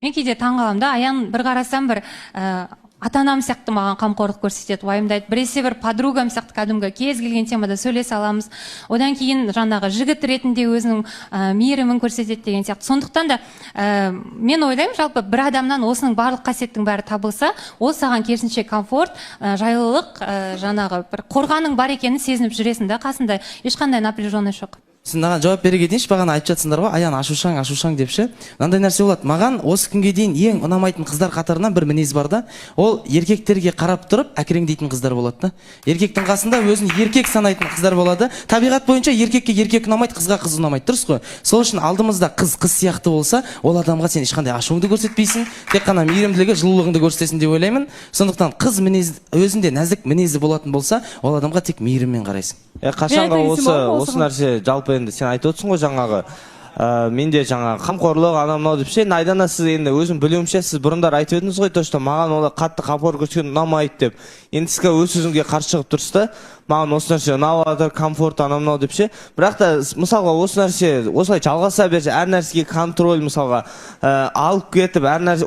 Мен кейде таңғаламын да, Аян бір қарасам бір ата-анам сияқты маған қамқорлық көрсетеді, уайымдайды. Біресе бір подругам сияқты кәдімгі кез келген темада сөйлесе аламыз. Одан кейін жаңағы жігіт ретінде өзінің мейірімін көрсетеді деген сияқты. Сондықтан да мен ойлаймын, жалпы бір адамнан осының барлық қасиеттің бәрі табылса, ол саған керісінше комфорт, жайлылық, жаңағы бір қорғаның бар екенін сезініп жүресің да, қасында ешқандай напряженность жоқ. Сен маған жауап беруге дейінші, бағана айтып жатсыңдар ғой, Аян ашушаң деп ше. Мынандай нәрсе болады. Маған осы күнге дейін ең ұнамайтын қыздар қатарынан бір мінез бар да. Ол еркектерге қарап тұрып әкіреңдейтін қыздар болады да. Еркектің қасында өзін еркек санайтын қыздар болады. Табиғат бойынша еркекке еркек ұнамайды, қызға қыз ұнамайды, дұрыс қой? Сол үшін алдымызда қыз сияқты болса, ол адамға сен ешқандай ашуыңды көрсетпейсің, тек қана мейірімділігі, жылулығыңды көрсетесің деп ойлаймын. Сондықтан қыз мінез өзінде нәзік мінезі болатын болса, ол адамға тек мейіріммен қарайсың. Қашанға осы нәрсе жалпы енді сен айтып отырсың ғой жаңағы менде жаңағы қамқорлық анау мынау деп ше, айдана сіз енді өзім білуімше сіз бұрындар айтып едіңіз ғой, то что маған ол қатты қамқорлық көрсеткен ұнамайды деп. Енді сіз өз сөзіңізге қарсы шығып тұрсыз да, маған осы нәрсе ұнап жатыр, комфорт анау мынау деп ше. Бірақ та мысалға осы нәрсе осылай жалғаса берсе, әр нәрсеге контроль мысалға алып кетіп әр нәрсе